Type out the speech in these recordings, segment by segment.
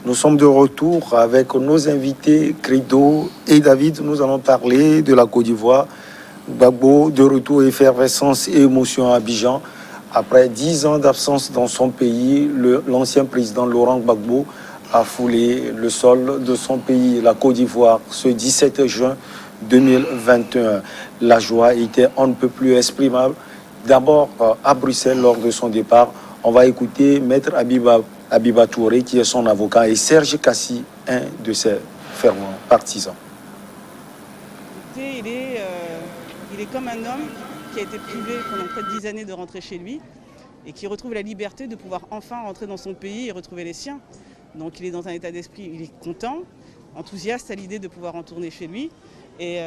Nous sommes de retour avec nos invités Credo et David. Nous allons parler de la Côte d'Ivoire. Gbagbo, de retour, effervescence et émotion à Abidjan. Après 10 ans d'absence dans son pays, l'ancien président Laurent Gbagbo a foulé le sol de son pays, la Côte d'Ivoire, ce 17 juin 2021. La joie était on ne peut plus exprimable. D'abord à Bruxelles lors de son départ, on va écouter Maître Abiba Touré qui est son avocat et Serge Kassi, un de ses fervents partisans. Il est comme un homme qui a été privé pendant près de 10 années de rentrer chez lui et qui retrouve la liberté de pouvoir enfin rentrer dans son pays et retrouver les siens. Donc il est dans un état d'esprit, il est content, enthousiaste à l'idée de pouvoir retourner chez lui et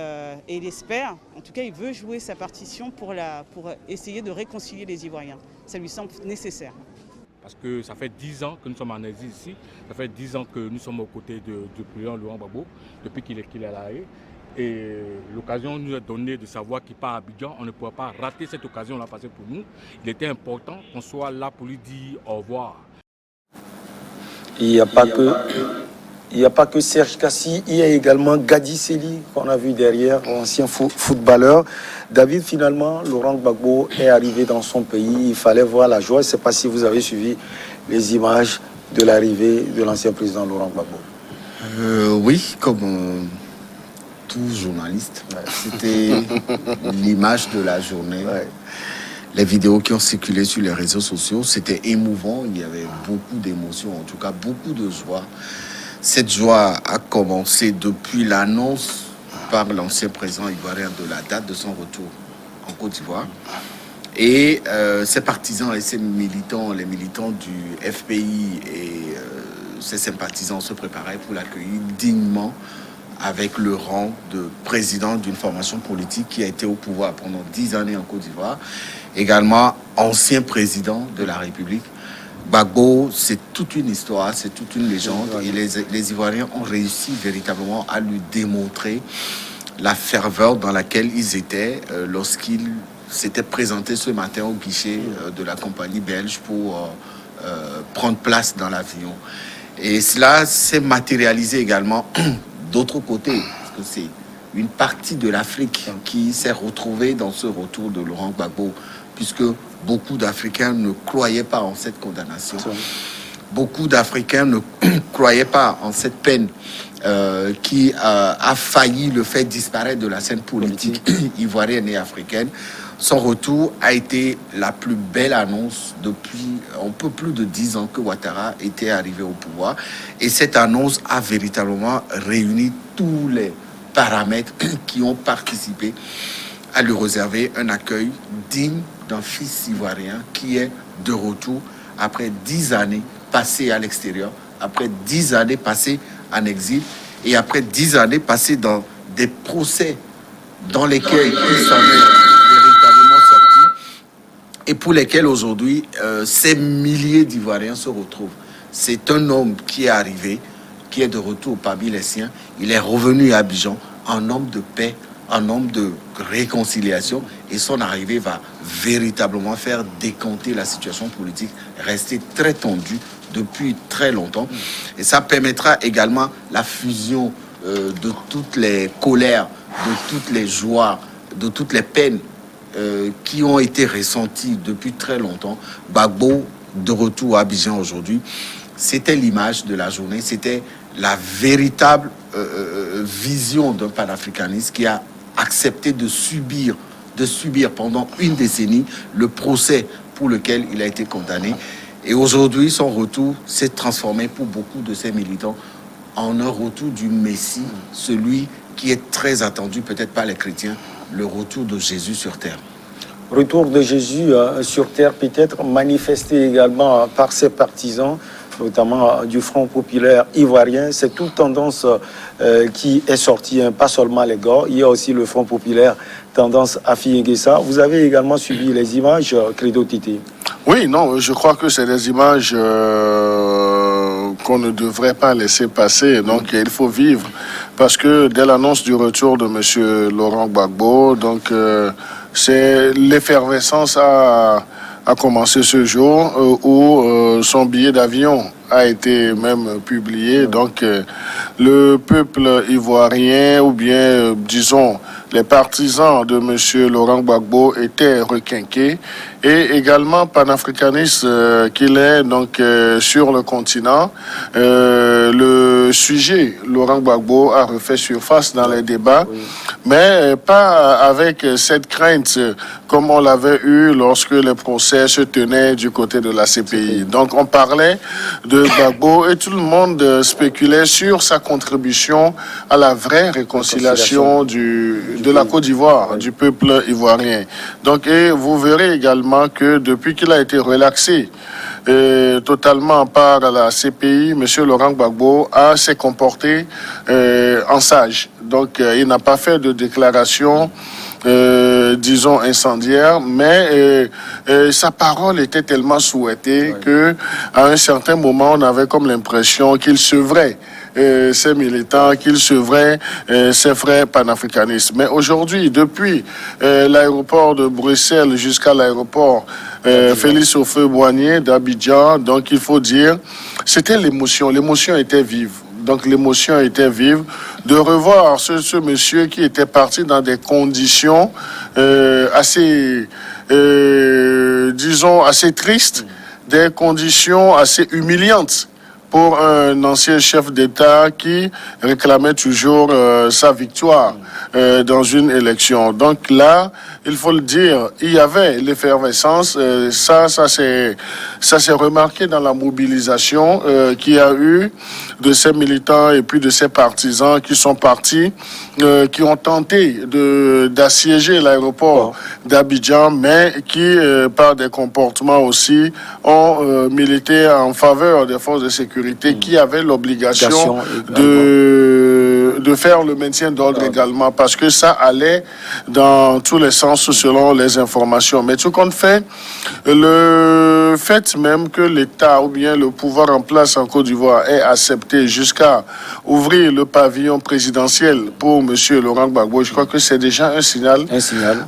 il espère, en tout cas il veut jouer sa partition pour essayer de réconcilier les Ivoiriens. Ça lui semble nécessaire. Parce que ça fait 10 ans que nous sommes en exil ici, ça fait 10 ans que nous sommes aux côtés du président Laurent Gbagbo, depuis qu'il est là. Et l'occasion nous est donnée de savoir qu'il part à Abidjan. On ne pourra pas rater cette occasion-là parce que pour nous, il était important qu'on soit là pour lui dire au revoir. Il n'y a pas que Serge Kassi, il y a également Gadi Seli qu'on a vu derrière, ancien footballeur. David, finalement, Laurent Gbagbo est arrivé dans son pays. Il fallait voir la joie. Je ne sais pas si vous avez suivi les images de l'arrivée de l'ancien président Laurent Gbagbo. Oui, comme tout journaliste. Ouais. C'était l'image de la journée. Ouais. Les vidéos qui ont circulé sur les réseaux sociaux, c'était émouvant. Il y avait beaucoup d'émotions, en tout cas beaucoup de joie. Cette joie a commencé depuis l'annonce par l'ancien président ivoirien de la date de son retour en Côte d'Ivoire. Et ses partisans et ses militants, les militants du FPI et ses sympathisants se préparaient pour l'accueillir dignement avec le rang de président d'une formation politique qui a été au pouvoir pendant 10 années en Côte d'Ivoire. Également ancien président de la République. Gbagbo, c'est toute une histoire, c'est toute une légende. Et les Ivoiriens ont réussi véritablement à lui démontrer la ferveur dans laquelle ils étaient lorsqu'ils s'étaient présentés ce matin au guichet de la compagnie belge pour prendre place dans l'avion. Et cela s'est matérialisé également d'autre côté, parce que c'est une partie de l'Afrique qui s'est retrouvée dans ce retour de Laurent Gbagbo, puisque beaucoup d'Africains ne croyaient pas en cette condamnation. Beaucoup d'Africains ne croyaient pas en cette peine qui a failli le faire disparaître de la scène politique ivoirienne et africaine. Son retour a été la plus belle annonce depuis un peu plus de 10 ans que Ouattara était arrivé au pouvoir. Et cette annonce a véritablement réuni tous les paramètres qui ont participé à lui réserver un accueil digne d'un fils ivoirien qui est de retour après 10 années passées à l'extérieur, après 10 années passées en exil et après 10 années passées dans des procès dans lesquels il s'en est véritablement sorti et pour lesquels aujourd'hui ces milliers d'Ivoiriens se retrouvent. C'est un homme qui est arrivé, qui est de retour parmi les siens. Il est revenu à Abidjan, un homme de paix, un homme de réconciliation, et son arrivée va véritablement faire décanter la situation politique, restée très tendue depuis très longtemps. Et ça permettra également la fusion de toutes les colères, de toutes les joies, de toutes les peines qui ont été ressenties depuis très longtemps. Gbagbo, de retour à Abidjan aujourd'hui, c'était l'image de la journée, c'était la véritable vision d'un panafricaniste qui a accepté de subir pendant une décennie le procès pour lequel il a été condamné. Et aujourd'hui, son retour s'est transformé pour beaucoup de ses militants en un retour du Messie, celui qui est très attendu, peut-être par les chrétiens, le retour de Jésus sur terre. Retour de Jésus sur terre, peut-être manifesté également par ses partisans, notamment du Front populaire ivoirien. C'est toute tendance qui est sortie, pas seulement les gars. Il y a aussi le Front populaire, tendance à Nguessa. Vous avez également suivi les images, Credo Titi? Oui, non, je crois que c'est des images qu'on ne devrait pas laisser passer. Donc, il faut vivre. Parce que dès l'annonce du retour de M. Laurent Gbagbo, donc, c'est l'effervescence a commencé ce jour où son billet d'avion a été même publié. Donc, le peuple ivoirien, ou bien, disons, les partisans de M. Laurent Gbagbo étaient requinqués, et également panafricaniste qu'il est, donc sur le continent. Le sujet Laurent Gbagbo a refait surface dans les débats, mais pas avec cette crainte comme on l'avait eu lorsque les procès se tenaient du côté de la CPI. Donc on parlait de Gbagbo et tout le monde spéculait sur sa contribution à la vraie réconciliation de la Côte d'Ivoire, du peuple ivoirien. Donc, et vous verrez également que depuis qu'il a été relaxé totalement par la CPI, M. Laurent Gbagbo s'est comporté en sage. Donc, il n'a pas fait de déclaration, disons, incendiaire, mais sa parole était tellement souhaitée que, à un certain moment, on avait comme l'impression qu'il sevrait ses militants, qu'il sevrait ses frères panafricanistes. Mais aujourd'hui, depuis l'aéroport de Bruxelles jusqu'à l'aéroport Félix Houphouët-Boigny d'Abidjan, donc il faut dire, c'était l'émotion. L'émotion était vive. Donc l'émotion était vive de revoir ce monsieur qui était parti dans des conditions assez, disons, assez tristes, des conditions assez humiliantes pour un ancien chef d'État qui réclamait toujours sa victoire dans une élection. Donc là, il faut le dire, il y avait l'effervescence. Ça s'est remarqué dans la mobilisation qu'il y a eu de ces militants et puis de ces partisans qui sont partis, qui ont tenté d'assiéger l'aéroport d'Abidjan, mais qui, par des comportements aussi, ont milité en faveur des forces de sécurité qui avaient l'obligation de faire le maintien d'ordre également, parce que ça allait dans tous les sens selon les informations. Mais tout compte fait, le fait même que l'État ou bien le pouvoir en place en Côte d'Ivoire ait accepté jusqu'à ouvrir le pavillon présidentiel pour M. Laurent Gbagbo, je crois que c'est déjà un signal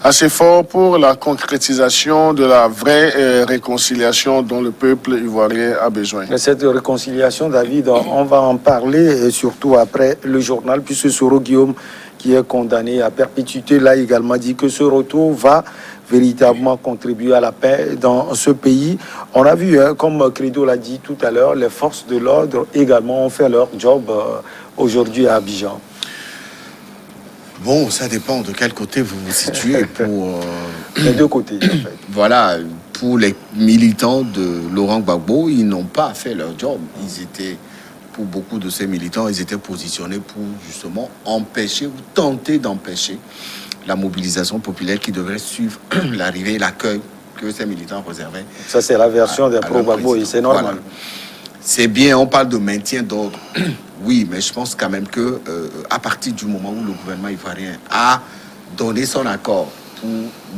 assez fort pour la concrétisation de la vraie réconciliation dont le peuple ivoirien a besoin. Mais cette réconciliation, David, on va en parler, et surtout après le journal, puisque Soro Guillaume, qui est condamné à perpétuité, l'a également dit que ce retour va véritablement contribuer à la paix dans ce pays. On a vu, comme Credo l'a dit tout à l'heure, les forces de l'ordre également ont fait leur job aujourd'hui à Abidjan. Bon, ça dépend de quel côté vous vous situez. Pour les deux côtés, en fait. Voilà, pour les militants de Laurent Gbagbo, ils n'ont pas fait leur job. Ils étaient, pour beaucoup de ces militants, ils étaient positionnés pour justement empêcher ou tenter d'empêcher la mobilisation populaire qui devrait suivre l'arrivée et l'accueil que ces militants réservaient. Ça, c'est la version des pro-Gbagbo et c'est normal. Voilà. C'est bien, on parle de maintien d'ordre. Oui, mais je pense quand même que à partir du moment où le gouvernement ivoirien a donné son accord pour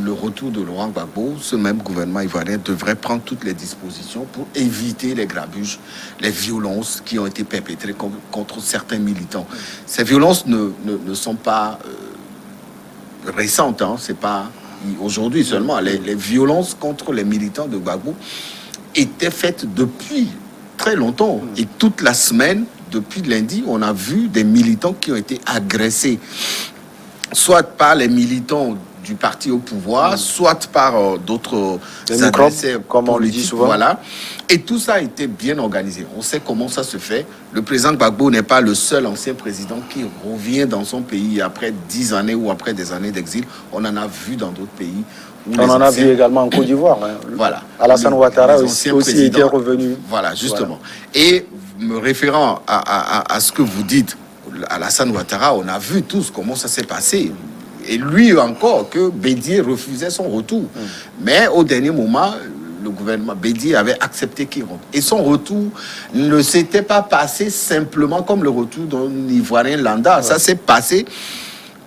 le retour de Laurent Gbagbo, ce même gouvernement ivoirien devrait prendre toutes les dispositions pour éviter les grabuges, les violences qui ont été perpétrées contre certains militants. Ces violences ne sont pas récentes, hein, c'est pas aujourd'hui seulement. Les violences contre les militants de Gbagbo étaient faites depuis très longtemps. Et toute la semaine, depuis lundi, on a vu des militants qui ont été agressés, soit par les militants du parti au pouvoir, soit par d'autres adversaires, comme on le dit souvent. Voilà. Et tout ça a été bien organisé. On sait comment ça se fait. Le président Gbagbo n'est pas le seul ancien président qui revient dans son pays après 10 années ou après des années d'exil. On en a vu dans d'autres pays. On en a vu également en Côte d'Ivoire. Hein. Voilà. Alassane Ouattara aussi était revenu. Voilà, justement. Voilà. Et me référant à ce que vous dites, Alassane Ouattara, on a vu tous comment ça s'est passé. Et lui encore, que Bédié refusait son retour. Mais au dernier moment, le gouvernement Bédié avait accepté qu'il rentre. Et son retour ne s'était pas passé simplement comme le retour d'un Ivoirien lambda. Ouais. Ça s'est passé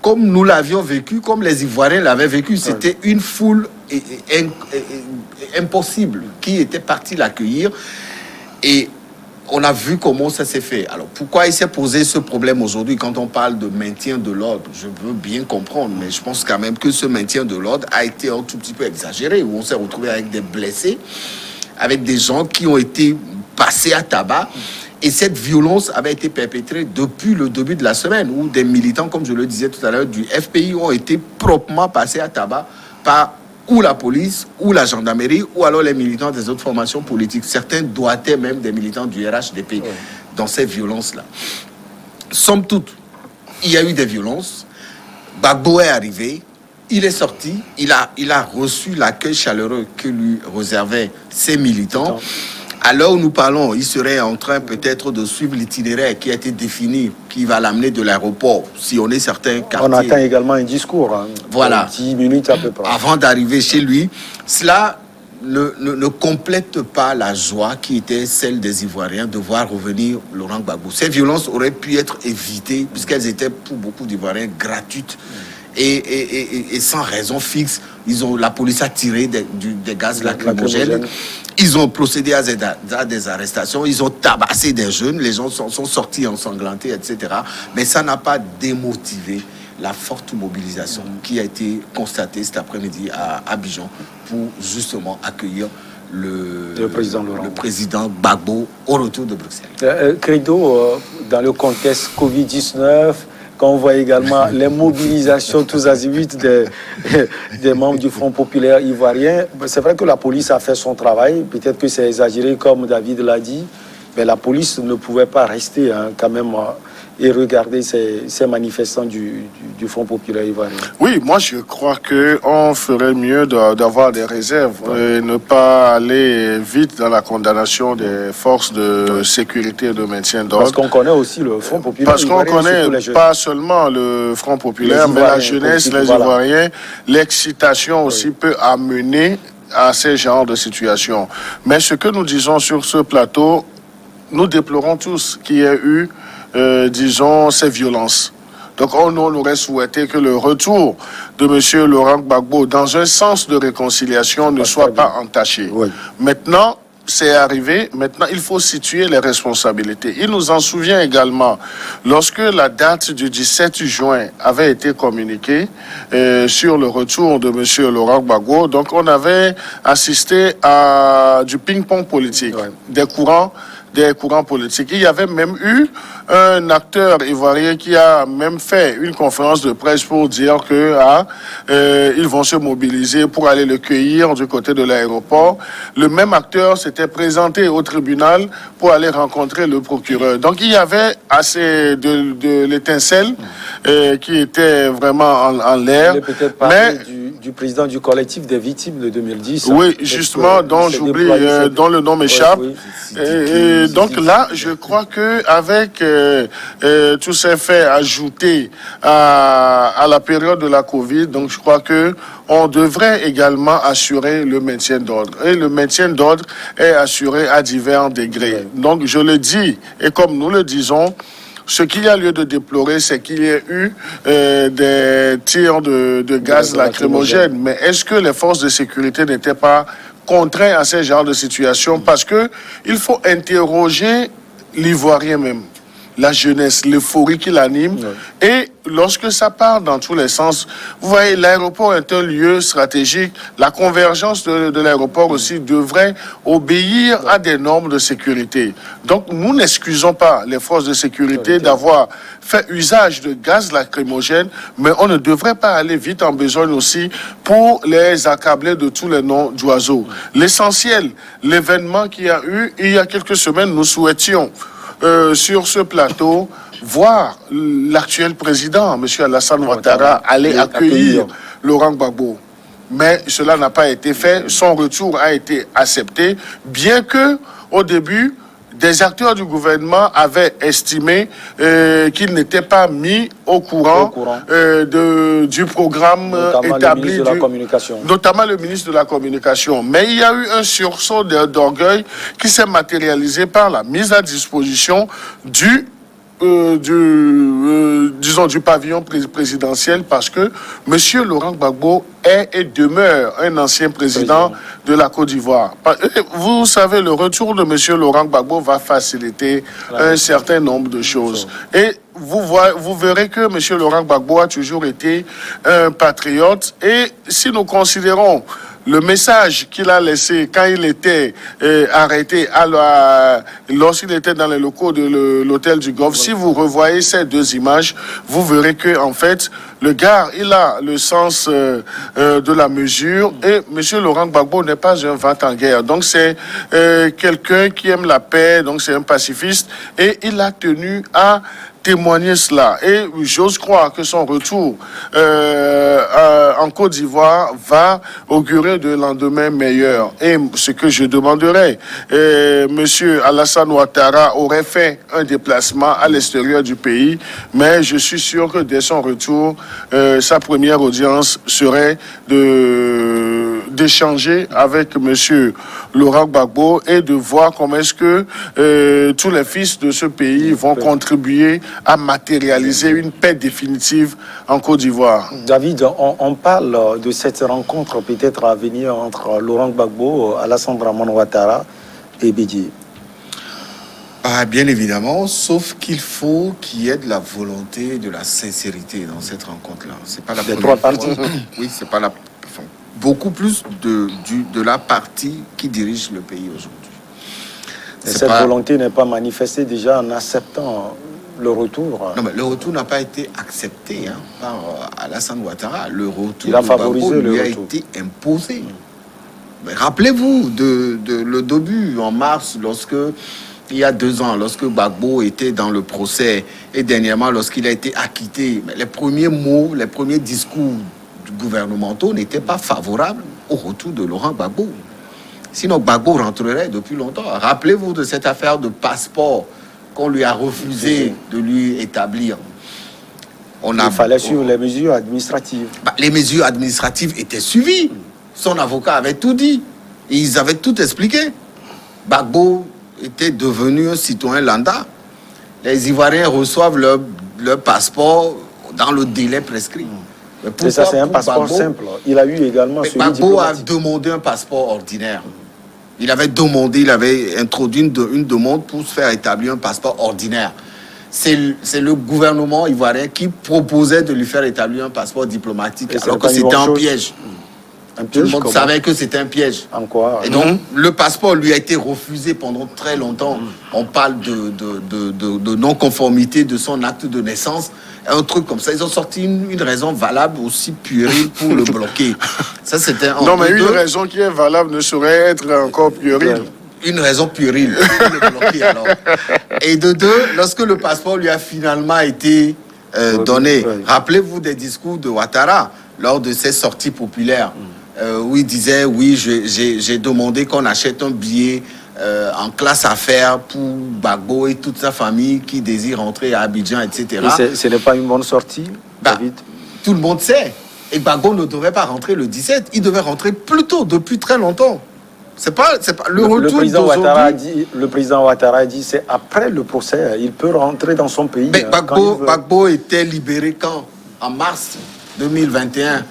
comme nous l'avions vécu, comme les Ivoiriens l'avaient vécu. C'était une foule impossible qui était partie l'accueillir. Et on a vu comment ça s'est fait. Alors, pourquoi il s'est posé ce problème aujourd'hui quand on parle de maintien de l'ordre? Je veux bien comprendre, mais je pense quand même que ce maintien de l'ordre a été un tout petit peu exagéré, où on s'est retrouvé avec des blessés, avec des gens qui ont été passé à tabac. Et cette violence avait été perpétrée depuis le début de la semaine, où des militants, comme je le disais tout à l'heure, du FPI ont été proprement passés à tabac par ou la police, ou la gendarmerie, ou alors les militants des autres formations politiques. Certains doigtaient même des militants du RHDP dans ces violences-là. Somme toute, il y a eu des violences. Gbagbo est arrivé, il est sorti, il a reçu l'accueil chaleureux que lui réservaient ses militants. À l'heure où nous parlons, il serait en train peut-être de suivre l'itinéraire qui a été défini, qui va l'amener de l'aéroport, si on est certains quartiers. On attend également un discours, voilà, 10 minutes à peu près. Avant d'arriver chez lui. Cela ne complète pas la joie qui était celle des Ivoiriens de voir revenir Laurent Gbagbo. Ces violences auraient pu être évitées, puisqu'elles étaient pour beaucoup d'Ivoiriens gratuites et sans raison fixe. La police a tiré des gaz lacrymogènes. Ils ont procédé à des arrestations. Ils ont tabassé des jeunes. Les gens sont sortis ensanglantés, etc. Mais ça n'a pas démotivé la forte mobilisation qui a été constatée cet après-midi à Abidjan pour justement accueillir le président Gbagbo au retour de Bruxelles. Credo, dans le contexte Covid-19, quand on voit également les mobilisations tous azimuts des membres du Front populaire ivoirien, c'est vrai que la police a fait son travail. Peut-être que c'est exagéré comme David l'a dit, mais la police ne pouvait pas rester quand même et regarder ces manifestants du Front populaire ivoirien. Oui, moi je crois qu'on ferait mieux d'avoir des réserves et ne pas aller vite dans la condamnation des forces de sécurité et de maintien d'ordre. Parce qu'on connaît aussi le Front populaire ivoirien. Parce qu'on connaît pas seulement le Front populaire, mais la jeunesse, les Ivoiriens. L'excitation aussi peut amener à ces genres de situations. Mais ce que nous disons sur ce plateau, nous déplorons tous qu'il y ait eu disons, ces violences. Donc, on aurait souhaité que le retour de M. Laurent Gbagbo dans un sens de réconciliation ne soit pas entaché. Oui. Maintenant, c'est arrivé. Maintenant, il faut situer les responsabilités. Il nous en souvient également, lorsque la date du 17 juin avait été communiquée sur le retour de M. Laurent Gbagbo, donc on avait assisté à du ping-pong politique, des courants politiques. Il y avait même eu un acteur ivoirien qui a même fait une conférence de presse pour dire que ils vont se mobiliser pour aller le cueillir du côté de l'aéroport. Le même acteur s'était présenté au tribunal pour aller rencontrer le procureur. Donc il y avait assez de l'étincelle qui était vraiment en l'air. Peut-être parler du président du collectif des victimes de 2010. Oui, justement, dont j'oublie, dont le nom m'échappe. Et donc là, je crois que avec tous ces faits ajoutés à la période de la Covid, donc je crois que on devrait également assurer le maintien d'ordre. Et le maintien d'ordre est assuré à divers degrés. Donc je le dis, et comme nous le disons, ce qu'il y a lieu de déplorer, c'est qu'il y ait eu des tirs de gaz lacrymogène. Mais est-ce que les forces de sécurité n'étaient pas contraintes à ce genre de situation? Parce que il faut interroger l'Ivoirien même, la jeunesse, l'euphorie qui l'anime. Et lorsque ça part dans tous les sens, vous voyez, l'aéroport est un lieu stratégique. La convergence de l'aéroport aussi devrait obéir à des normes de sécurité. Donc, nous n'excusons pas les forces de sécurité d'avoir fait usage de gaz lacrymogène, mais on ne devrait pas aller vite en besogne aussi pour les accabler de tous les noms d'oiseaux. L'essentiel, l'événement qu'il y a eu, il y a quelques semaines, nous souhaitions sur ce plateau, voir l'actuel président, M. Alassane Ouattara, aller accueillir Laurent Gbagbo. Mais cela n'a pas été fait. Son retour a été accepté, bien que, au début, des acteurs du gouvernement avaient estimé qu'ils n'étaient pas mis au courant du programme établi, notamment le ministre de la Communication. Mais il y a eu un sursaut d'orgueil qui s'est matérialisé par la mise à disposition du pavillon présidentiel, parce que M. Laurent Gbagbo est et demeure un ancien président de la Côte d'Ivoire. Vous savez, le retour de M. Laurent Gbagbo va faciliter un certain nombre de choses. Et vous verrez que M. Laurent Gbagbo a toujours été un patriote. Et si nous considérons le message qu'il a laissé quand il était arrêté lorsqu'il était dans les locaux de l'hôtel du Golfe, si vous revoyez ces deux images, vous verrez que en fait, le gars, il a le sens de la mesure et M. Laurent Gbagbo n'est pas un vent en guerre. Donc c'est quelqu'un qui aime la paix, donc c'est un pacifiste et il a tenu à témoigner cela. Et j'ose croire que son retour en Côte d'Ivoire va augurer de lendemains meilleurs. Et ce que je demanderais, Monsieur Alassane Ouattara aurait fait un déplacement à l'extérieur du pays, mais je suis sûr que dès son retour, sa première audience serait d'échanger avec Monsieur Laurent Gbagbo et de voir comment est-ce que tous les fils de ce pays vont contribuer à matérialiser une paix définitive en Côte d'Ivoire. David, on parle de cette rencontre peut-être à venir entre Laurent Gbagbo, Alassane Dramane Ouattara et Bédié. Ah, bien évidemment, sauf qu'il faut qu'il y ait de la volonté, de la sincérité dans cette rencontre-là. C'est pas la trois parties. Oui, c'est pas la. Enfin, beaucoup plus de la partie qui dirige le pays aujourd'hui. Cette volonté n'est pas manifestée déjà en acceptant le retour. Non, mais le retour n'a pas été accepté par Alassane Ouattara. Le retour il a favorisé le lui retour. A été imposé. Mais rappelez-vous le début, en mars, il y a 2 ans, lorsque Gbagbo était dans le procès et dernièrement lorsqu'il a été acquitté, les premiers mots, les premiers discours gouvernementaux n'étaient pas favorables au retour de Laurent Gbagbo. Sinon, Gbagbo rentrerait depuis longtemps. Rappelez-vous de cette affaire de passeport qu'on lui a refusé de lui établir. Il fallait suivre les mesures administratives. Les mesures administratives étaient suivies. Son avocat avait tout dit. Ils avaient tout expliqué. Gbagbo était devenu un citoyen lambda. Les Ivoiriens reçoivent leur passeport dans le délai prescrit. Mais ça, c'est un passeport simple. Il a eu également celui Gbagbo a demandé un passeport ordinaire. Il avait introduit une demande pour se faire établir un passeport ordinaire. C'est le gouvernement ivoirien qui proposait de lui faire établir un passeport diplomatique, alors que c'était un piège. Tout le monde savait que c'était un piège. En quoi? Et donc, le passeport lui a été refusé pendant très longtemps. On parle de non-conformité de son acte de naissance, un truc comme ça. Ils ont sorti une raison valable aussi puérile pour le bloquer. Ça, c'était non, mais une raison qui est valable ne saurait être encore puérile. Une raison puérile pour le bloquer, alors. Et de deux, lorsque le passeport lui a finalement été donné, rappelez-vous des discours de Ouattara lors de ses sorties populaires. Où il disait, oui, j'ai demandé qu'on achète un billet en classe affaires pour Gbagbo et toute sa famille qui désire rentrer à Abidjan, etc. Et ce n'est pas une bonne sortie, David? Tout le monde sait. Et Gbagbo ne devait pas rentrer le 17, il devait rentrer plus tôt, depuis très longtemps. C'est pas le retour le président Ouattara a dit c'est après le procès, il peut rentrer dans son pays. Mais Gbagbo était libéré quand? En mars 2021.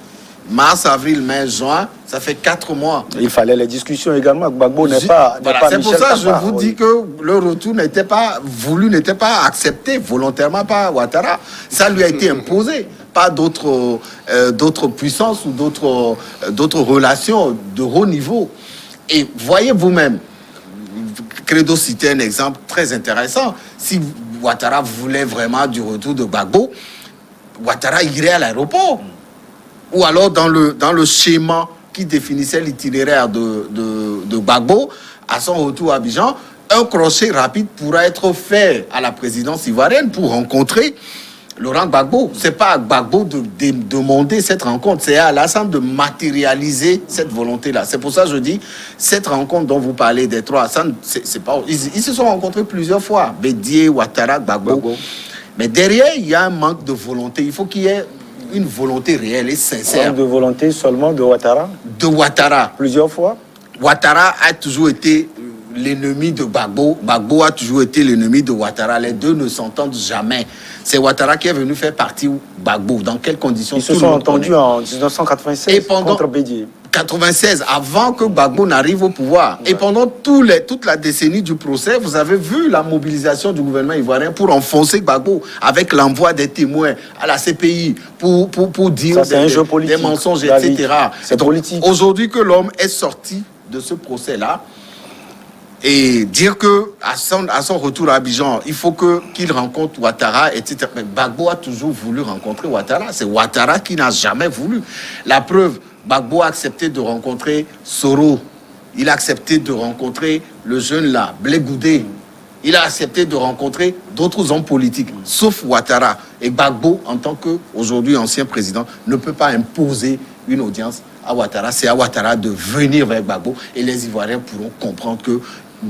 Mars, avril, mai, juin, ça fait 4 mois. Il fallait les discussions également. Gbagbo n'est pas. C'est pour ça que je vous dis que le retour n'était pas voulu, n'était pas accepté volontairement par Ouattara. Ça lui a été imposé par d'autres puissances ou d'autres relations de haut niveau. Et voyez vous-même, Credo citait un exemple très intéressant. Si Ouattara voulait vraiment du retour de Gbagbo, Ouattara irait à l'aéroport. Ou alors dans le schéma qui définissait l'itinéraire de Gbagbo, à son retour à Abidjan, un crochet rapide pourra être fait à la présidence ivoirienne pour rencontrer Laurent Gbagbo. C'est pas à Gbagbo de demander cette rencontre, c'est à Alassane de matérialiser cette volonté-là. C'est pour ça que je dis, cette rencontre dont vous parlez des trois, c'est pas, ils se sont rencontrés plusieurs fois, Bédié, Ouattara, Gbagbo. Mais derrière, il y a un manque de volonté. Il faut qu'il y ait une volonté réelle et sincère. Manque de volonté seulement de Ouattara? De Ouattara. Plusieurs fois? Ouattara a toujours été l'ennemi de Gbagbo. Gbagbo a toujours été l'ennemi de Ouattara. Les deux ne s'entendent jamais. C'est Ouattara qui est venu faire partie Gbagbo. Dans quelles conditions? Ils se sont entendus en 1996 contre Bédié. 96, avant que Gbagbo n'arrive au pouvoir. Ouais. Et pendant toute la décennie du procès, vous avez vu la mobilisation du gouvernement ivoirien pour enfoncer Gbagbo avec l'envoi des témoins à la CPI pour dire des mensonges, etc. C'est politique. Aujourd'hui que l'homme est sorti de ce procès-là, et dire que à son retour à Abidjan, il faut qu'il rencontre Ouattara, etc. Mais Gbagbo a toujours voulu rencontrer Ouattara. C'est Ouattara qui n'a jamais voulu. La preuve, Gbagbo a accepté de rencontrer Soro. Il a accepté de rencontrer le jeune là, Blé Goudé. Il a accepté de rencontrer d'autres hommes politiques, sauf Ouattara. Et Gbagbo, en tant qu'aujourd'hui ancien président, ne peut pas imposer une audience à Ouattara. C'est à Ouattara de venir vers Gbagbo. Et les Ivoiriens pourront comprendre que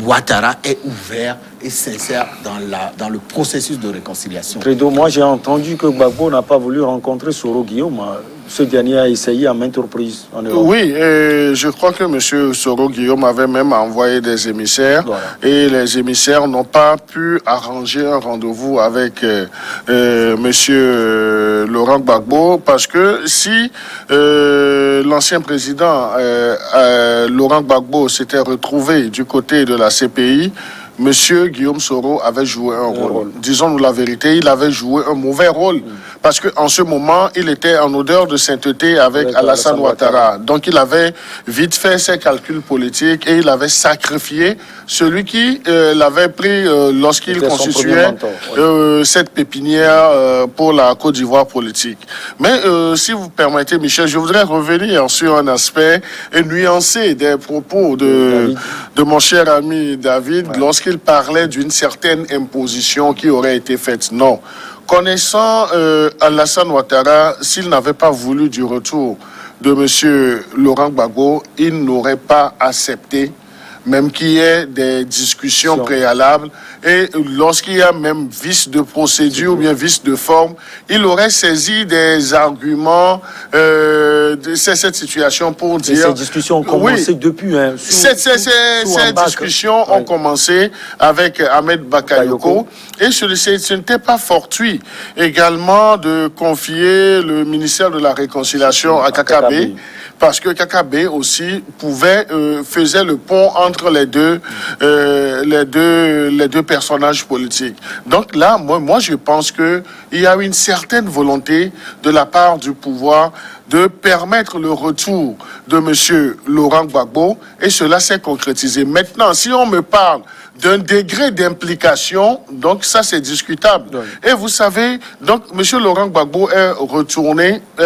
Ouattara est ouvert et sincère dans le processus de réconciliation. Credo, moi j'ai entendu que Gbagbo n'a pas voulu rencontrer Soro Guillaume. Ce dernier a essayé à maintes reprises en Europe. Oui, et je crois que M. Soro Guillaume avait même envoyé des émissaires. Voilà. Et les émissaires n'ont pas pu arranger un rendez-vous avec M. Laurent Gbagbo, parce que si l'ancien président Laurent Gbagbo s'était retrouvé du côté de la CPI, Monsieur Guillaume Soro avait joué un rôle. Disons-nous la vérité, il avait joué un mauvais rôle. Parce qu'en ce moment, il était en odeur de sainteté avec Alassane Ouattara. Donc il avait vite fait ses calculs politiques et il avait sacrifié celui qui l'avait pris lorsqu'il constituait cette pépinière pour la Côte d'Ivoire politique. Mais si vous permettez, Michel, je voudrais revenir sur un aspect et nuancer des propos de mon cher ami David lorsqu'il parlait d'une certaine imposition qui aurait été faite. Non. Connaissant Alassane Ouattara, s'il n'avait pas voulu du retour de M. Laurent Gbagbo, il n'aurait pas accepté, même qu'il y ait des discussions préalables. Et lorsqu'il y a même vice de procédure ou bien vice de forme, il aurait saisi des arguments de cette situation pour dire... Ces discussions ont commencé depuis... Ces discussions ont commencé avec Ahmed Bakayoko. Et ce n'était pas fortuit également de confier le ministère de la Réconciliation à Kakabe, parce que Kakabe aussi faisait le pont entre les deux personnages politiques. Donc là, moi je pense qu'il y a une certaine volonté de la part du pouvoir de permettre le retour de M. Laurent Gbagbo, et cela s'est concrétisé. Maintenant, si on me parle d'un degré d'implication, donc ça c'est discutable. Oui. Et vous savez, donc M. Laurent Gbagbo est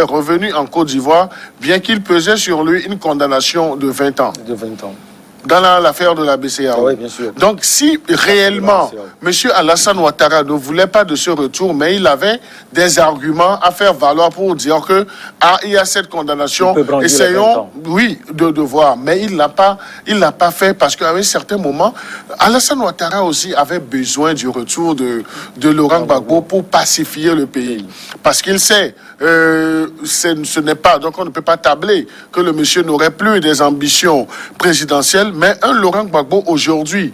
revenu en Côte d'Ivoire, bien qu'il pesait sur lui une condamnation de 20 ans. De 20 ans. Dans l'affaire de la BCEAO. Oui, bien sûr. Donc, si réellement M. Alassane Ouattara ne voulait pas de ce retour, mais il avait des arguments à faire valoir pour dire que il y a cette condamnation, essayons, de voir. Mais il l'a pas fait, parce qu'à un certain moment, Alassane Ouattara aussi avait besoin du retour de Laurent Gbagbo pour pacifier le pays, parce qu'il sait ce n'est pas, donc on ne peut pas tabler que le monsieur n'aurait plus des ambitions présidentielles. Mais un Laurent Gbagbo aujourd'hui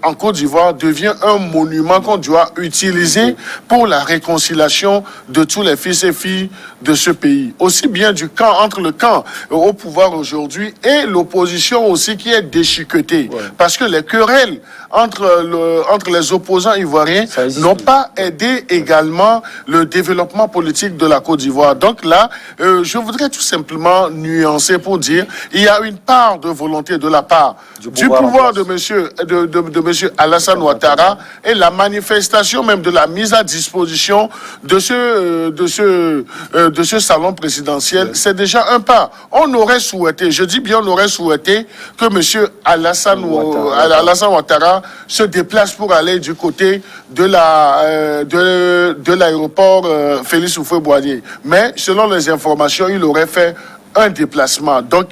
en Côte d'Ivoire devient un monument qu'on doit utiliser pour la réconciliation de tous les fils et filles de ce pays. Aussi bien entre le camp au pouvoir aujourd'hui et l'opposition aussi qui est déchiquetée. Ouais. Parce que les querelles entre les opposants ivoiriens n'ont pas aidé également le développement politique de la Côte d'Ivoire. Donc là, je voudrais tout simplement nuancer pour dire il y a une part de volonté de la part du pouvoir de monsieur Alassane Ouattara, et la manifestation même de la mise à disposition de ce salon présidentiel, c'est déjà un pas. On aurait souhaité, je dis bien on aurait souhaité que monsieur Alassane Ouattara se déplace pour aller du côté de l'aéroport Félix Houphouët-Boigny. Mais selon les informations, il aurait fait un déplacement. Donc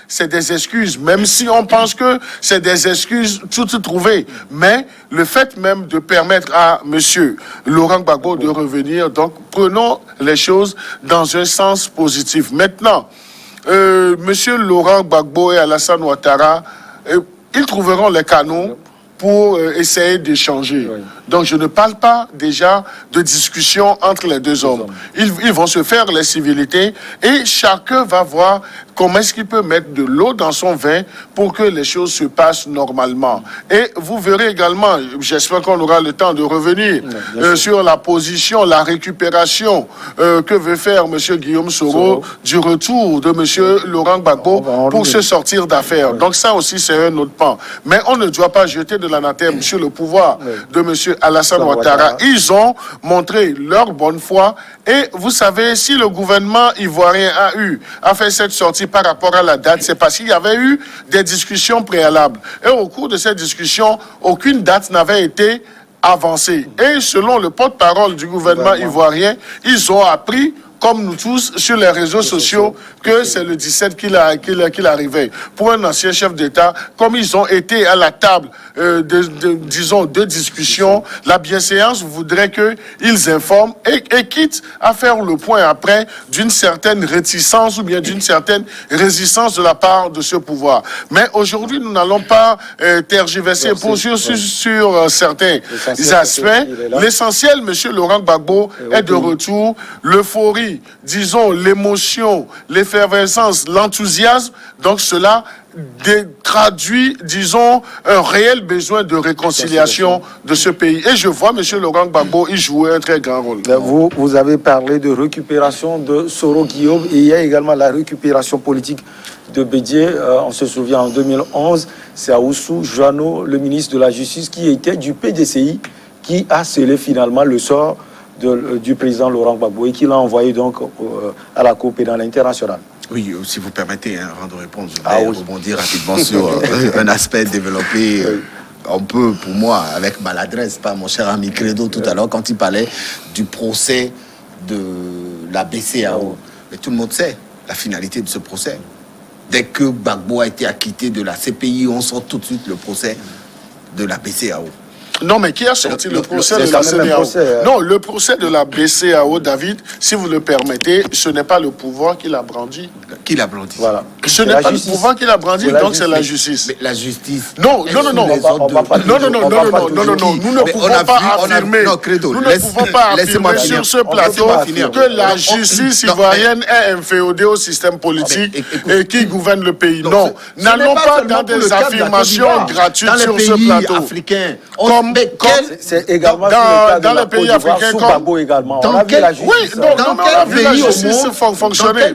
c'est des excuses, même si on pense que c'est des excuses toutes trouvées. Mais le fait même de permettre à monsieur Laurent Gbagbo de revenir, donc prenons les choses dans un sens positif. Maintenant, monsieur Laurent Gbagbo et Alassane Ouattara, ils trouveront les canaux pour essayer d'échanger. Oui. Donc je ne parle pas déjà de discussion entre les deux hommes. Ils vont se faire les civilités et chacun va voir comment est-ce qu'il peut mettre de l'eau dans son vin pour que les choses se passent normalement. Et vous verrez également, j'espère qu'on aura le temps de revenir sur la position, la récupération que veut faire M. Guillaume Soro du retour de M. Laurent Gbagbo pour se sortir d'affaires. Donc ça aussi, c'est un autre pan. Mais on ne doit pas jeter de l'anathème sur le pouvoir de M. Alassane Ouattara. Ils ont montré leur bonne foi. Et vous savez, si le gouvernement ivoirien a fait cette sortie par rapport à la date, c'est parce qu'il y avait eu des discussions préalables. Et au cours de cette discussion, aucune date n'avait été avancée. Et selon le porte-parole du gouvernement ivoirien, ils ont appris, comme nous tous, sur les réseaux sociaux, que c'est le 17 qu'il arrivait. Pour un ancien chef d'État, comme ils ont été à la table, de discussion, la bienséance voudrait qu'ils informent et quitte à faire le point après d'une certaine réticence ou bien d'une certaine résistance de la part de ce pouvoir. Mais aujourd'hui, nous n'allons pas tergiverser sur certains aspects. L'essentiel, M. Laurent Gbagbo, est de retour. L'euphorie, disons, l'émotion, l'effervescence, l'enthousiasme, donc cela traduit, disons, un réel besoin de réconciliation de ce pays. Et je vois M. Laurent Gbagbo y jouer un très grand rôle. Vous avez parlé de récupération de Soro Guillaume et il y a également la récupération politique de Bédié. On se souvient en 2011, c'est Oussou Joanot, le ministre de la Justice, qui était du PDCI, qui a scellé finalement le sort du président Laurent Gbagbo et qui l'a envoyé donc à la Cour pénale internationale. Oui, si vous permettez, avant de répondre, je vais rebondir rapidement sur un aspect développé un peu, pour moi, avec maladresse, par mon cher ami Credo tout à l'heure, quand il parlait du procès de la BCEAO. Mais tout le monde sait la finalité de ce procès. Dès que Gbagbo a été acquitté de la CPI, on sort tout de suite le procès de la BCEAO. Non, mais qui a sorti le procès de la CEDEAO? Non, le procès de la BCEAO, David, si vous le permettez, ce n'est pas le pouvoir qui l'a brandi. Qui l'a brandi? Voilà. Ce n'est pas le pouvoir qui l'a brandi, donc c'est la justice. Mais la justice. Non. Nous ne pouvons pas affirmer. Nous ne pouvons pas affirmer sur ce plateau que la justice ivoirienne est inféodée au système politique et qui gouverne le pays. Non. N'allons pas dans des affirmations gratuites sur ce plateau. Africains. C'est également dans les pays africains comme également. Dans quel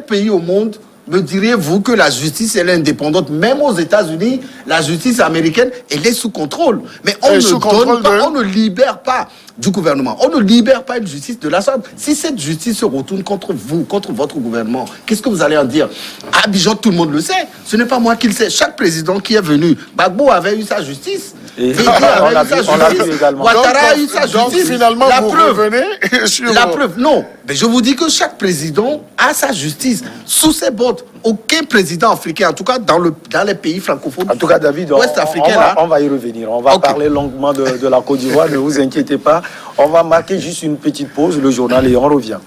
pays au monde me diriez-vous que la justice elle est indépendante? Même aux États-Unis, la justice américaine, elle est sous contrôle. Mais on ne libère pas du gouvernement. On ne libère pas une justice de la sorte. Si cette justice se retourne contre vous, contre votre gouvernement, qu'est-ce que vous allez en dire? À Abidjan, tout le monde le sait. Ce n'est pas moi qui le sais. Chaque président qui est venu, Gbagbo avait eu sa justice. Ouattara a eu sa justice. Donc finalement, vous revenez sur... La preuve, non. Mais je vous dis que chaque président a sa justice sous ses bottes. Aucun président africain, en tout cas dans les pays francophones, en tout cas, David, on va y revenir. On va parler longuement de la Côte d'Ivoire, ne vous inquiétez pas. On va marquer juste une petite pause, le journal, et on revient.